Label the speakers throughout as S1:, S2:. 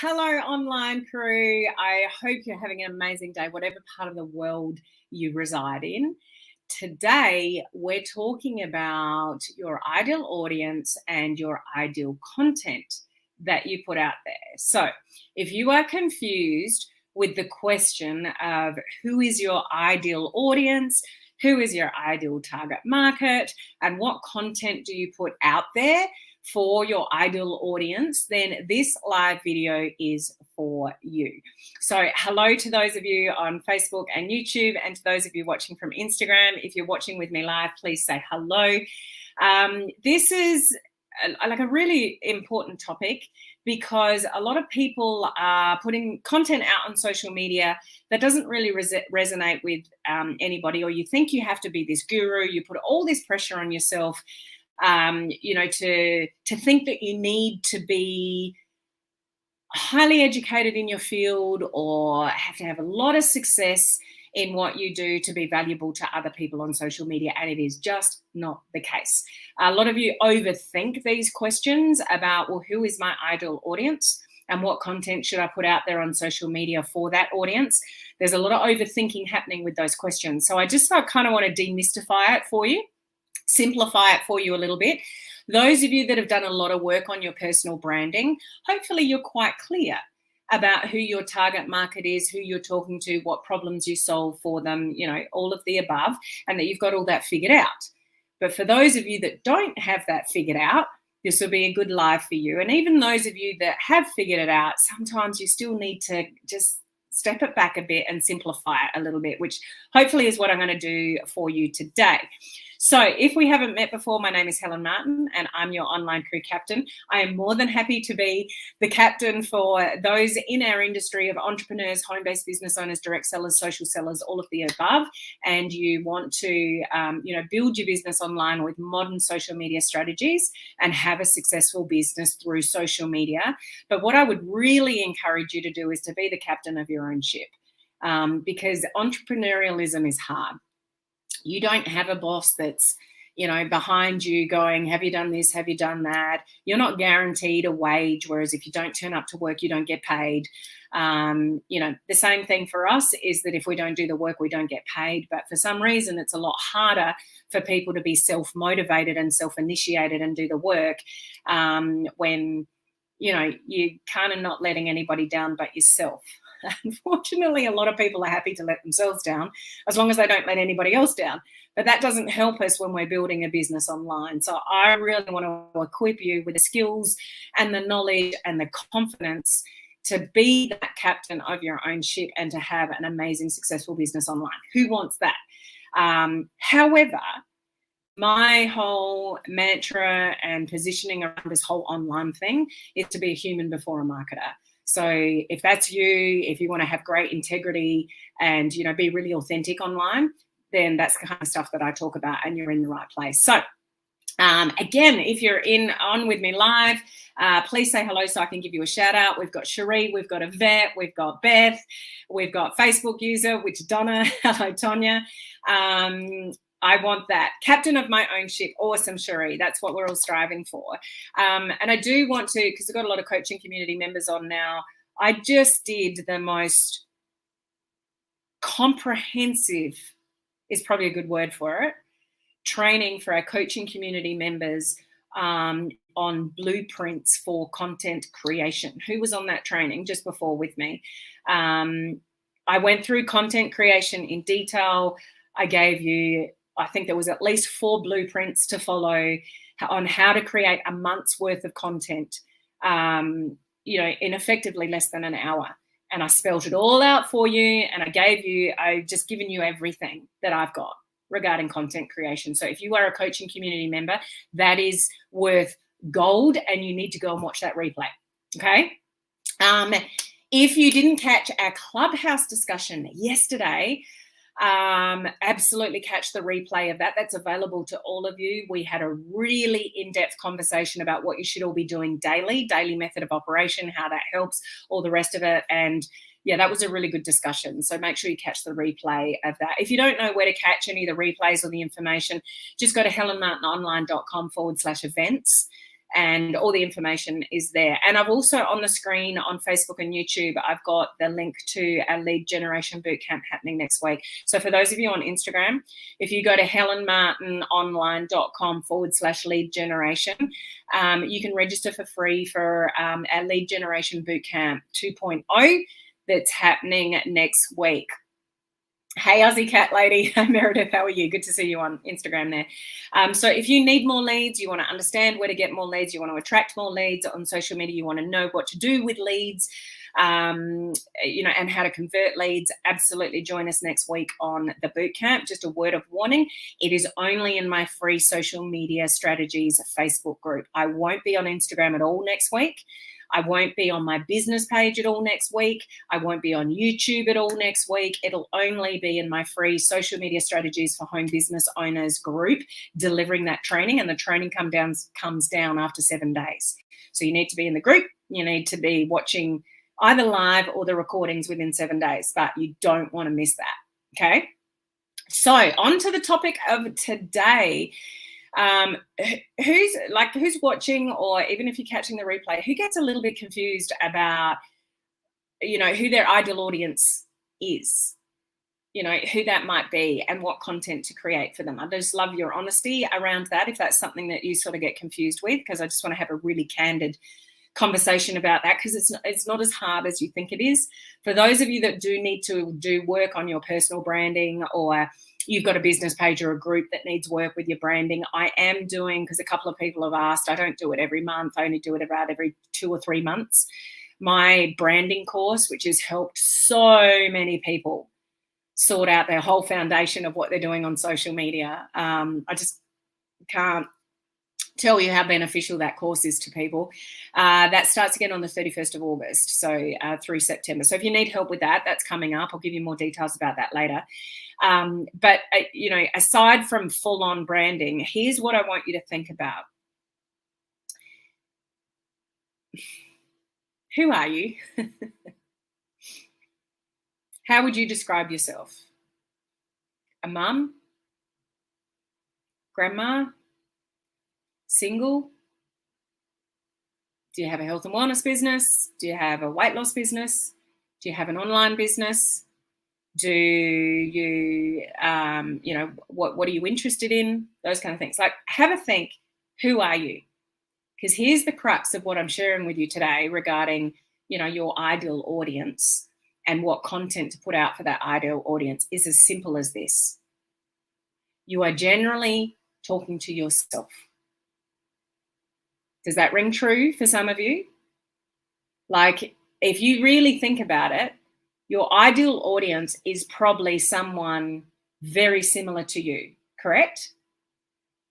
S1: Hello, online crew. I hope you're having an amazing day, whatever part of the world you reside in. Today, we're talking about your ideal audience and your ideal content that you put out there. So, if you are confused with the question of who is your ideal audience, who is your ideal target market, and what content do you put out there for your ideal audience, then this live video is for you. So hello to those of you on Facebook and YouTube, and to those of you watching from Instagram. If you're watching with me live, please say hello. This is like a really important topic because a lot of people are putting content out on social media that doesn't really resonate with anybody, or you think you have to be this guru. You put all this pressure on yourself, to think that you need to be highly educated in your field or have to have a lot of success in what you do to be valuable to other people on social media, and it is just not the case. A lot of you overthink these questions about, well, who is my ideal audience and what content should I put out there on social media for that audience? There's a lot of overthinking happening with those questions. So I just kind of want to demystify it for you, simplify it for you a little bit. Those of you that have done a lot of work on your personal branding, hopefully you're quite clear about who your target market is, who you're talking to, what problems you solve for them, all of the above, and that you've got all that figured out. But for those of you that don't have that figured out, this will be a good live for you. And even those of you that have figured it out, sometimes you still need to just step it back a bit and simplify it a little bit, which hopefully is what I'm going to do for you today. So if we haven't met before, my name is Helen Martin and I'm your online crew captain. I am more than happy to be the captain for those in our industry of entrepreneurs, home-based business owners, direct sellers, social sellers, all of the above. And you want to, build your business online with modern social media strategies and have a successful business through social media. But what I would really encourage you to do is to be the captain of your own ship, because entrepreneurialism is hard. You don't have a boss that's, behind you going, have you done this? Have you done that? You're not guaranteed a wage. Whereas if you don't turn up to work, you don't get paid. The same thing for us is that if we don't do the work, we don't get paid. But for some reason, it's a lot harder for people to be self-motivated and self-initiated and do the work when, you kind of not letting anybody down but yourself. Unfortunately, a lot of people are happy to let themselves down as long as they don't let anybody else down. But that doesn't help us when we're building a business online. So I really want to equip you with the skills and the knowledge and the confidence to be that captain of your own ship and to have an amazing, successful business online. Who wants that? However, my whole mantra and positioning around this whole online thing is to be a human before a marketer. So if that's you, if you want to have great integrity and, be really authentic online, then that's the kind of stuff that I talk about and you're in the right place. So again, if you're on with me live, please say hello so I can give you a shout out. We've got Cherie, we've got Yvette, we've got Beth, we've got Facebook user, which is Donna. Hello, Tonya. I want that. Captain of my own ship. Awesome, Cherie. That's what we're all striving for. And I do want to, because I've got a lot of coaching community members on now, I just did the most comprehensive, is probably a good word for it, training for our coaching community members on blueprints for content creation. Who was on that training just before with me? I went through content creation in detail. I gave you, I think there was at least 4 blueprints to follow on how to create a month's worth of content, in effectively less than an hour. And I spelled it all out for you, and I've just given you everything that I've got regarding content creation. So if you are a coaching community member, that is worth gold, and you need to go and watch that replay. Okay. If you didn't catch our Clubhouse discussion yesterday, absolutely catch the replay of that. That's available to all of you. We had a really in-depth conversation about what you should all be doing daily method of operation, how that helps, all the rest of it. And yeah, that was a really good discussion. So make sure you catch the replay of that. If you don't know where to catch any of the replays or the information, just go to helenmartinonline.com/events. and all the information is there. And I've also on the screen on Facebook and YouTube, I've got the link to our Lead Generation Bootcamp happening next week. So for those of you on Instagram, if you go to helenmartinonline.com/lead generation, you can register for free for our Lead Generation Bootcamp 2.0 that's happening next week. Hey, Aussie Cat Lady. Meredith, how are you? Good to see you on Instagram there. So if you need more leads, you want to understand where to get more leads, you want to attract more leads on social media, you want to know what to do with leads, and how to convert leads, absolutely join us next week on the bootcamp. Just a word of warning, it is only in my free social media strategies Facebook group. I won't be on Instagram at all next week. I won't be on my business page at all next week. I won't be on YouTube at all next week. It'll only be in my free social media strategies for home business owners group, delivering that training, and the training comes down after 7 days. So you need to be in the group. You need to be watching either live or the recordings within 7 days, but you don't want to miss that. Okay. So on to the topic of today. Who's watching, or even if you're catching the replay, who gets a little bit confused about, who their ideal audience is, who that might be and what content to create for them. I just love your honesty around that if that's something that you sort of get confused with, because I just want to have a really candid conversation about that, because it's not as hard as you think it is. For those of you that do need to do work on your personal branding, or you've got a business page or a group that needs work with your branding, I am doing, because a couple of people have asked, I don't do it every month, I only do it about every 2 or 3 months, my branding course, which has helped so many people sort out their whole foundation of what they're doing on social media. I just can't tell you how beneficial that course is to people. That starts again on the 31st of August, so through September. So if you need help with that, that's coming up. I'll give you more details about that later. But aside from full-on branding, here's what I want you to think about. Who are you? How would you describe yourself? A mum? Grandma? Single? Do you have a health and wellness business? Do you have a weight loss business? Do you have an online business? Do you, what are you interested in? Those kind of things. Like, have a think, who are you? Because here's the crux of what I'm sharing with you today regarding, your ideal audience and what content to put out for that ideal audience is as simple as this. You are generally talking to yourself. Does that ring true for some of you? Like, if you really think about it, your ideal audience is probably someone very similar to you, correct?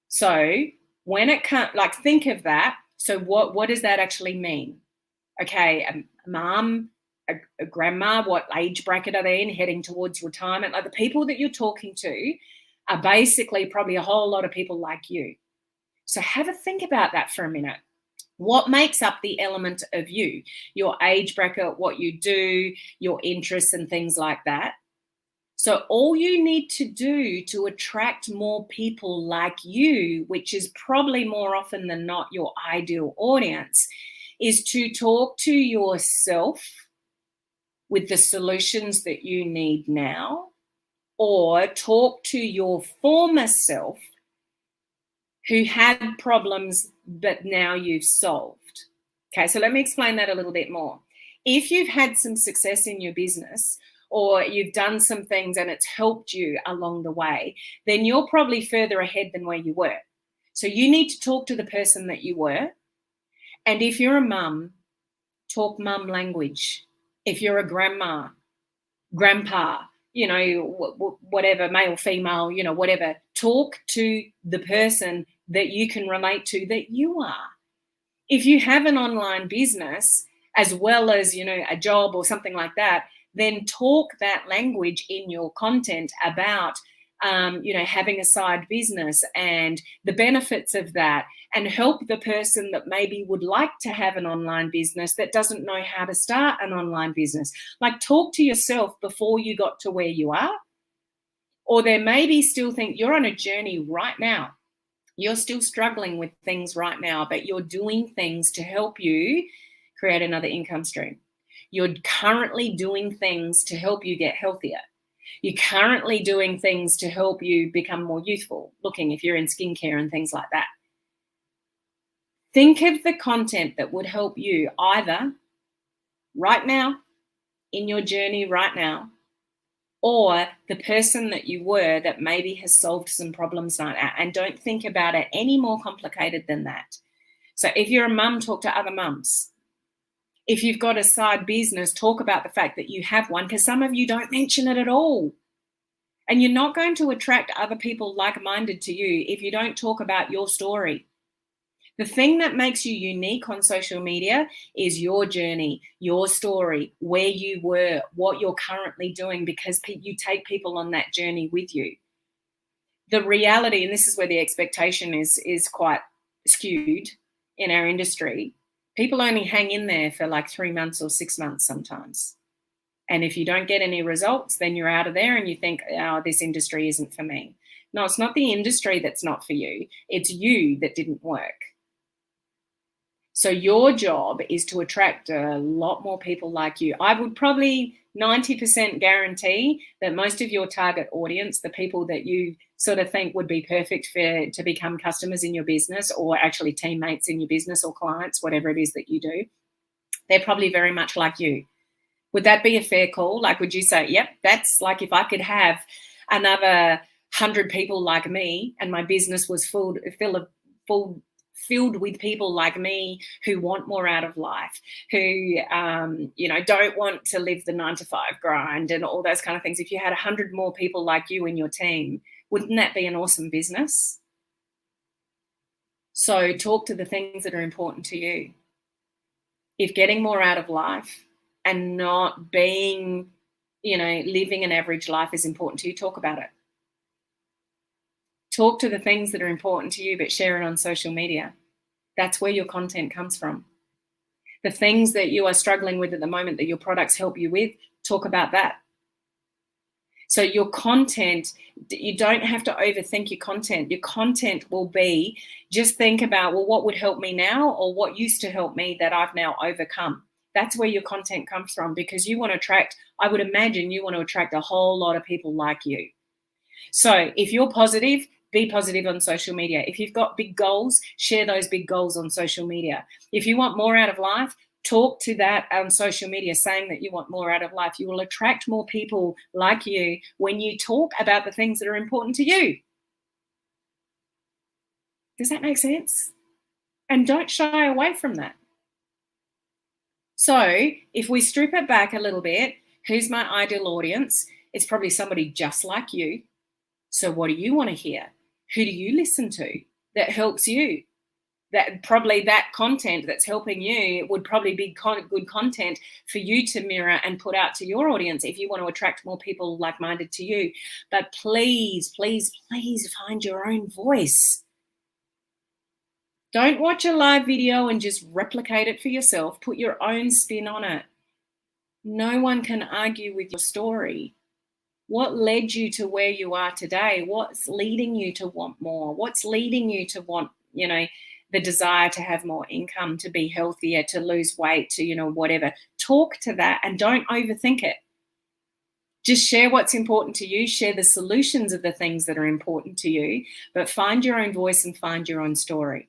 S1: So when it comes, think of that. So what does that actually mean? Okay, a mom, a grandma, what age bracket are they in, heading towards retirement? Like, the people that you're talking to are basically probably a whole lot of people like you. So have a think about that for a minute. What makes up the element of you? Your age bracket, what you do, your interests and things like that. So all you need to do to attract more people like you, which is probably more often than not your ideal audience, is to talk to yourself with the solutions that you need now, or talk to your former self who had problems but now you've solved. Okay, so let me explain that a little bit more. If you've had some success in your business, or you've done some things and it's helped you along the way, then you're probably further ahead than where you were. So you need to talk to the person that you were. And if you're a mum, talk mum language. If you're a grandma, grandpa, whatever, male, female, whatever, talk to the person that you can relate to that you are. If you have an online business as well as, a job or something like that, then talk that language in your content about, having a side business and the benefits of that, and help the person that maybe would like to have an online business that doesn't know how to start an online business. Like, talk to yourself before you got to where you are. Or there maybe still think you're on a journey right now. You're still struggling with things right now, but you're doing things to help you create another income stream. You're currently doing things to help you get healthier. You're currently doing things to help you become more youthful looking if you're in skincare and things like that. Think of the content that would help you either right now, in your journey right now, or the person that you were that maybe has solved some problems like that. And don't think about it any more complicated than that. So if you're a mum, talk to other mums. If you've got a side business, talk about the fact that you have one, because some of you don't mention it at all. And you're not going to attract other people like-minded to you if you don't talk about your story. The thing that makes you unique on social media is your journey, your story, where you were, what you're currently doing, because you take people on that journey with you. The reality, and this is where the expectation is quite skewed in our industry, people only hang in there for like 3 months or 6 months sometimes. And if you don't get any results, then you're out of there and you think, oh, this industry isn't for me. No, it's not the industry that's not for you. It's you that didn't work. So your job is to attract a lot more people like you. I would probably 90% guarantee that most of your target audience, the people that you sort of think would be perfect to become customers in your business, or actually teammates in your business or clients, whatever it is that you do, they're probably very much like you. Would that be a fair call? Like, would you say, yep, that's like if I could have another 100 people like me and my business was filled with people like me who want more out of life, who, don't want to live the 9-to-5 grind and all those kind of things. If you had 100 more people like you in your team, wouldn't that be an awesome business? So talk to the things that are important to you. If getting more out of life and not being, living an average life is important to you, talk about it. Talk to the things that are important to you, but share it on social media. That's where your content comes from. The things that you are struggling with at the moment that your products help you with, talk about that. So your content, you don't have to overthink your content. Your content will be, just think about, well, what would help me now, or what used to help me that I've now overcome. That's where your content comes from, because you want to attract, I would imagine you want to attract a whole lot of people like you. So if you're positive, be positive on social media. If you've got big goals, share those big goals on social media. If you want more out of life, talk to that on social media, saying that you want more out of life. You will attract more people like you when you talk about the things that are important to you. Does that make sense? And don't shy away from that. So if we strip it back a little bit, who's my ideal audience? It's probably somebody just like you. So what do you want to hear? Who do you listen to that helps you? That probably that content that's helping you would probably be good content for you to mirror and put out to your audience if you want to attract more people like-minded to you. But please, please, please find your own voice. Don't watch a live video and just replicate it for yourself. Put your own spin on it. No one can argue with your story. What led you to where you are today? What's leading you to want more? What's leading you to want, the desire to have more income, to be healthier, to lose weight, to, whatever. Talk to that and don't overthink it. Just share what's important to you, share the solutions of the things that are important to you, but find your own voice and find your own story.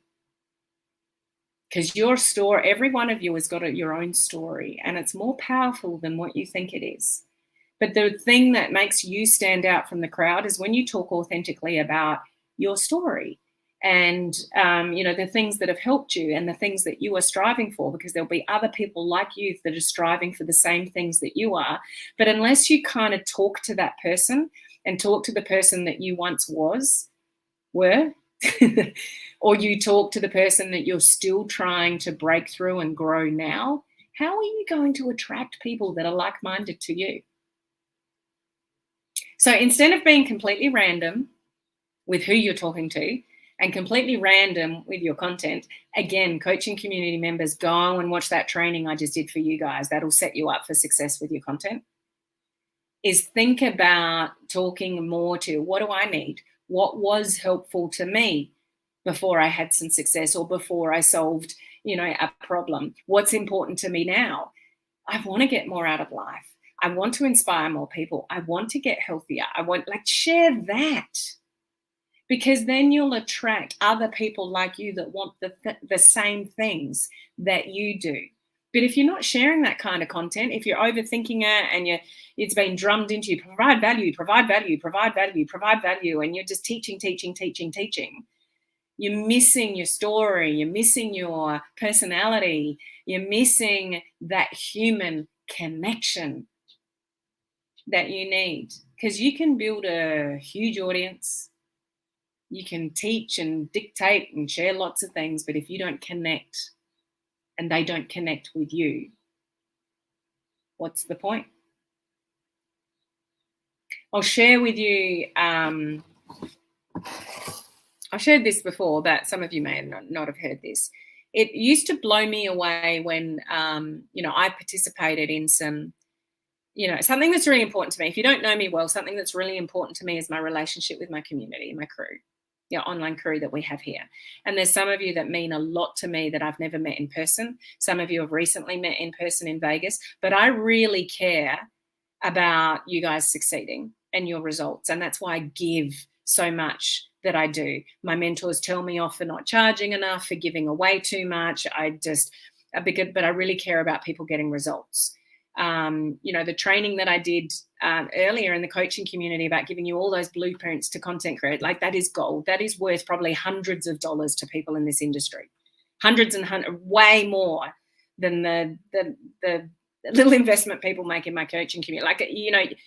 S1: Because your story, every one of you has got your own story, and it's more powerful than what you think it is. But the thing that makes you stand out from the crowd is when you talk authentically about your story and, the things that have helped you and the things that you are striving for, because there'll be other people like you that are striving for the same things that you are. But unless you kind of talk to that person and talk to the person that you once were, or you talk to the person that you're still trying to break through and grow now, how are you going to attract people that are like-minded to you? So instead of being completely random with who you're talking to and completely random with your content, again, coaching community members, go and watch that training I just did for you guys. That'll set you up for success with your content. Is think about talking more to, what do I need? What was helpful to me? before I had some success or before I solved, a problem. What's important to me now? I want to get more out of life. I want to inspire more people. I want to get healthier. I want, share that, because then you'll attract other people like you that want the same things that you do. But if you're not sharing that kind of content, if you're overthinking it and it's been drummed into you, provide value, provide value, provide value, provide value, and you're just teaching, you're missing your story, you're missing your personality, you're missing that human connection that you need. Because you can build a huge audience, you can teach and dictate and share lots of things, but if you don't connect and they don't connect with you, what's the point? I'll share with you, I shared this before, but some of you may not have heard this. It used to blow me away when, I participated in some, something that's really important to me. If you don't know me well, something that's really important to me is my relationship with my community, my crew, online crew that we have here. And there's some of you that mean a lot to me that I've never met in person. Some of you have recently met in person in Vegas, but I really care about you guys succeeding and your results. And that's why I give so much that I do. My mentors tell me off for not charging enough, for giving away too much. But I really care about people getting results. The training that I did earlier in the coaching community about giving you all those blueprints to content create, that is gold. That is worth probably hundreds of dollars to people in this industry. Way more than the little investment people make in my coaching community.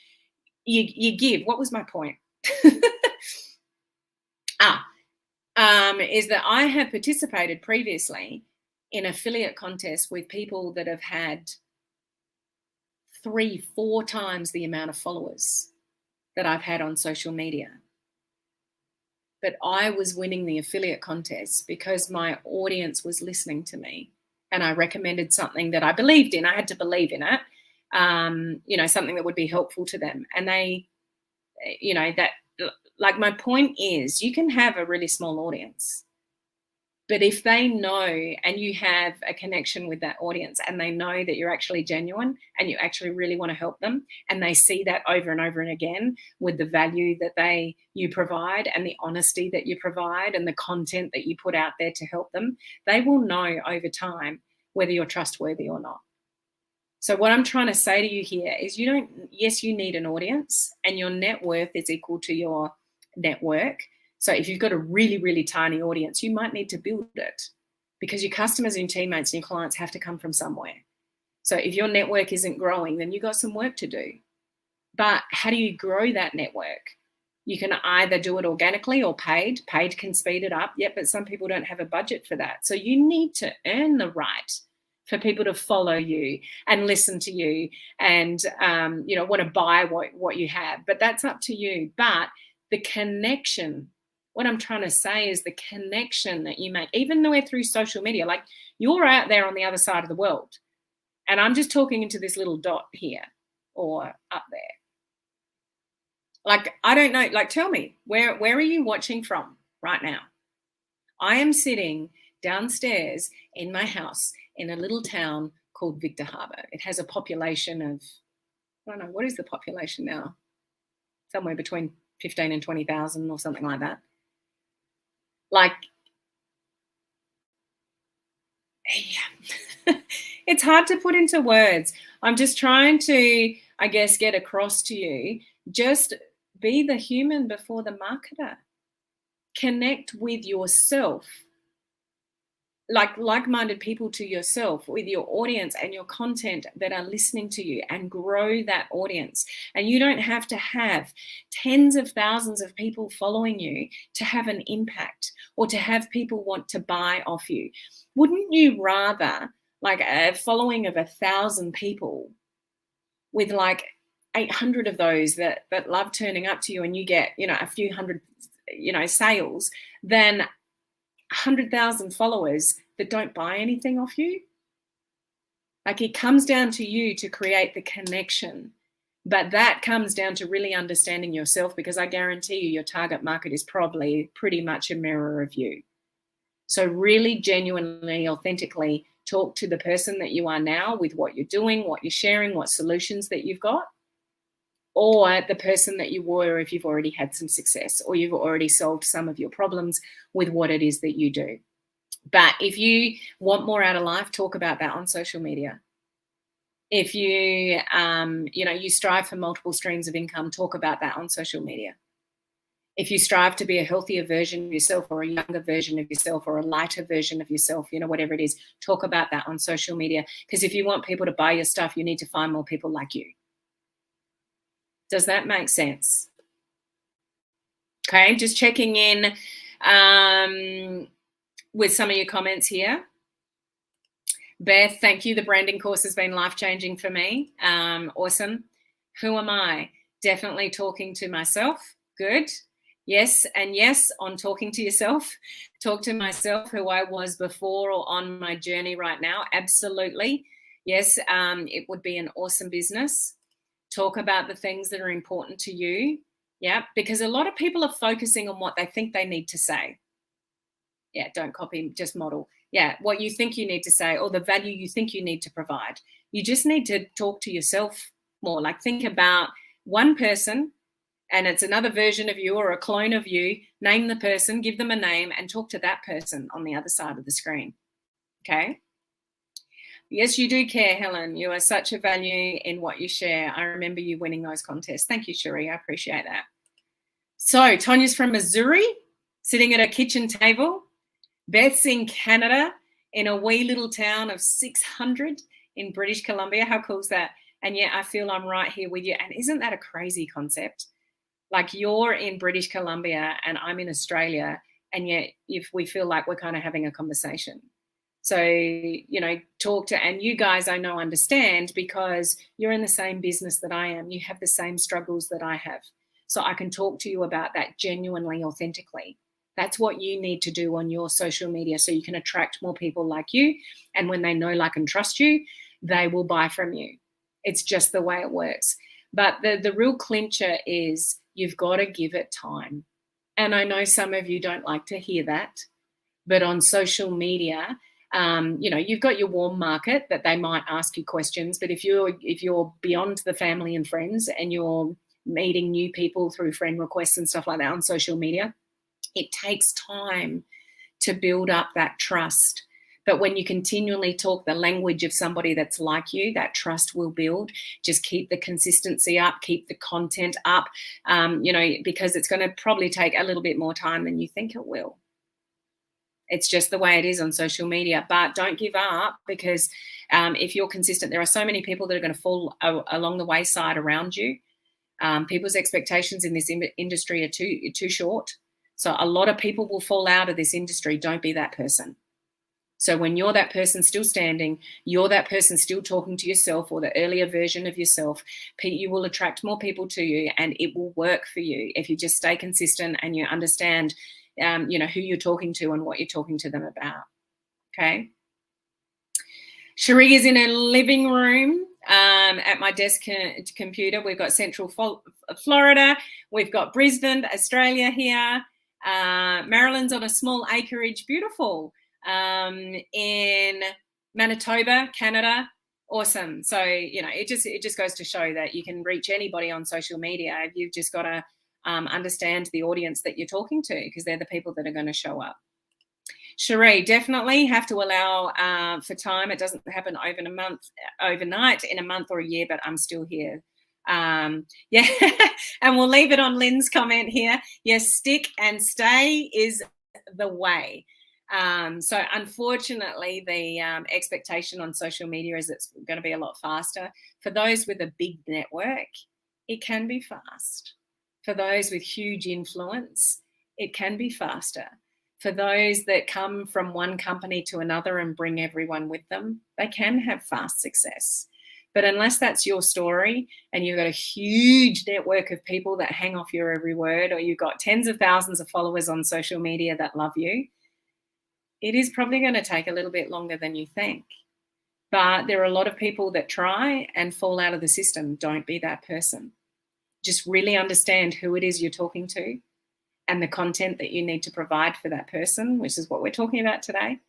S1: You give. What was my point? Is that I have participated previously in affiliate contests with people that have had 3-4 times the amount of followers that I've had on social media. But I was winning the affiliate contest because my audience was listening to me and I recommended something that I believed in. I had to believe in it, something that would be helpful to them. And they, my point is, you can have a really small audience, but if they know and you have a connection with that audience and they know that you're actually genuine and you actually really want to help them, and they see that over and over and again with the value that you provide and the honesty that you provide and the content that you put out there to help them, they will know over time whether you're trustworthy or not. So what I'm trying to say to you here is yes, you need an audience, and your net worth is equal to your network. So if you've got a really, really tiny audience, you might need to build it, because your customers and teammates and your clients have to come from somewhere. So if your network isn't growing, then you've got some work to do. But how do you grow that network? You can either do it organically or paid. Paid can speed it up, but some people don't have a budget for that. So you need to earn the right for people to follow you and listen to you and, want to buy what you have. But that's up to you. But the connection, what I'm trying to say is the connection that you make, even though we're through social media, you're out there on the other side of the world. And I'm just talking into this little dot here or up there. I don't know, tell me, where are you watching from right now? I am sitting downstairs in my house in a little town called Victor Harbor. It has a population of, I don't know, what is the population now? Somewhere between 15 and 20,000 or something like that. It's hard to put into words. I'm just trying to, get across to you, just be the human before the marketer. Connect with yourself, like-minded people to yourself, with your audience and your content that are listening to you, and grow that audience. And you don't have to have tens of thousands of people following you to have an impact or to have people want to buy off you. Wouldn't you rather a following of 1,000 people with 800 of those that love turning up to you and you get, a few hundred, sales, than 100,000 followers that don't buy anything off you? It comes down to you to create the connection, but that comes down to really understanding yourself, because I guarantee you your target market is probably pretty much a mirror of you. So really genuinely, authentically talk to the person that you are now with what you're doing, what you're sharing, what solutions that you've got, or the person that you were if you've already had some success or you've already solved some of your problems with what it is that you do. But if you want more out of life, talk about that on social media. If you, you strive for multiple streams of income, talk about that on social media. If you strive to be a healthier version of yourself or a younger version of yourself or a lighter version of yourself, whatever it is, talk about that on social media. Because if you want people to buy your stuff, you need to find more people like you. Does that make sense? Okay, just checking in with some of your comments here. Beth, thank you. The branding course has been life-changing for me. Awesome. Who am I? Definitely talking to myself. Good. Yes, and yes on talking to yourself. Talk to myself, who I was before or on my journey right now. Absolutely. Yes, it would be an awesome business. Talk about the things that are important to you. Yeah, because a lot of people are focusing on what they think they need to say. Yeah, don't copy, just model. Yeah, what you think you need to say or the value you think you need to provide. You just need to talk to yourself more. Like think about one person and it's another version of you or a clone of you. Name the person, give them a name and talk to that person on the other side of the screen. Okay? Yes, you do care, Helen. You are such a value in what you share. I remember you winning those contests. Thank you, Cherie. I appreciate that. So Tanya's from Missouri, sitting at a kitchen table. Beth's in Canada, in a wee little town of 600 in British Columbia. How cool is that? And yet I feel I'm right here with you. And isn't that a crazy concept? Like you're in British Columbia and I'm in Australia, and yet if we feel like we're kind of having a conversation. So, talk to, and you guys I know understand because you're in the same business that I am. You have the same struggles that I have. So I can talk to you about that genuinely, authentically. That's what you need to do on your social media so you can attract more people like you. And when they know, like, and trust you, they will buy from you. It's just the way it works. But the real clincher is you've got to give it time. And I know some of you don't like to hear that, but on social media, you've got your warm market that they might ask you questions. But if you're beyond the family and friends and you're meeting new people through friend requests and stuff like that on social media, it takes time to build up that trust. But when you continually talk the language of somebody that's like you, that trust will build. Just keep the consistency up, keep the content up, because it's going to probably take a little bit more time than you think it will. It's just the way it is on social media. But don't give up, because if you're consistent, there are so many people that are going to fall along the wayside around you. People's expectations in this industry are too short. So a lot of people will fall out of this industry. Don't be that person. So when you're that person still standing, you're that person still talking to yourself or the earlier version of yourself, you will attract more people to you, and it will work for you if you just stay consistent and you understand, who you're talking to and what you're talking to them about. Okay. Cherie is in a living room at my desk computer. We've got Central Florida. We've got Brisbane, Australia here. Maryland's on a small acreage. Beautiful. In Manitoba, Canada. Awesome. So, it just goes to show that you can reach anybody on social media. You've just got to understand the audience that you're talking to, because they're the people that are going to show up. Cherie, definitely have to allow for time. It doesn't happen overnight, in a month or a year, but I'm still here. Yeah, and we'll leave it on Lynn's comment here. Yes, stick and stay is the way. So unfortunately, the expectation on social media is it's going to be a lot faster. For those with a big network, it can be fast. For those with huge influence, it can be faster. For those that come from one company to another and bring everyone with them, they can have fast success. But unless that's your story and you've got a huge network of people that hang off your every word, or you've got tens of thousands of followers on social media that love you, it is probably going to take a little bit longer than you think. But there are a lot of people that try and fall out of the system. Don't be that person. Just really understand who it is you're talking to and the content that you need to provide for that person, which is what we're talking about today,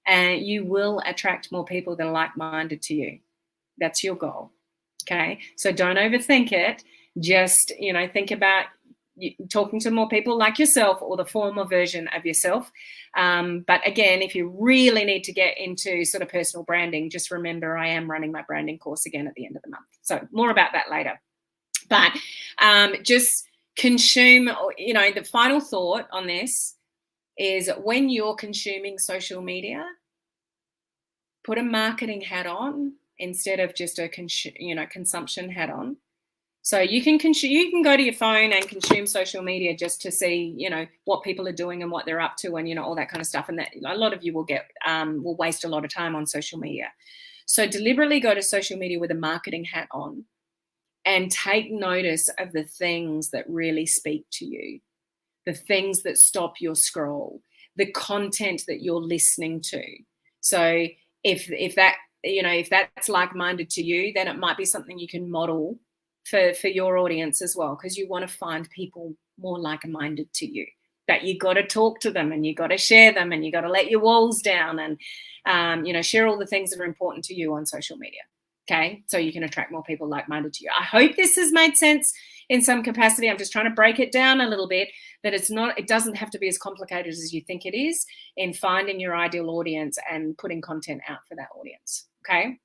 S1: and you will attract more people that are like-minded to you. That's your goal. Okay. So don't overthink it. Just, think about talking to more people like yourself or the former version of yourself. But again, if you really need to get into sort of personal branding, just remember I am running my branding course again at the end of the month. So more about that later. But just consume, the final thought on this is when you're consuming social media, put a marketing hat on instead of just a consumption hat on. So you can go to your phone and consume social media just to see, what people are doing and what they're up to and, all that kind of stuff. And that a lot of you will waste a lot of time on social media. So deliberately go to social media with a marketing hat on and take notice of the things that really speak to you, the things that stop your scroll, the content that you're listening to. So if that's like-minded to you, then it might be something you can model for your audience as well, because you want to find people more like-minded to you. But you got to talk to them and you got to share them and you got to let your walls down and share all the things that are important to you on social media. Okay, so you can attract more people like-minded to you. I hope this has made sense in some capacity. I'm just trying to break it down a little bit, that it doesn't have to be as complicated as you think it is in finding your ideal audience and putting content out for that audience. Okay.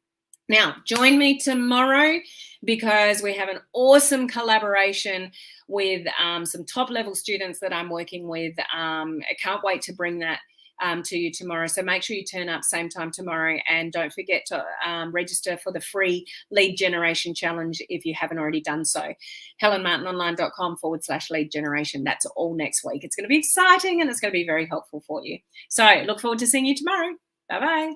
S1: Now, join me tomorrow because we have an awesome collaboration with some top-level students that I'm working with. I can't wait to bring that to you tomorrow. So make sure you turn up same time tomorrow, and don't forget to register for the free Lead Generation Challenge if you haven't already done so. helenmartinonline.com/lead generation. That's all next week. It's going to be exciting and it's going to be very helpful for you. So look forward to seeing you tomorrow. Bye-bye.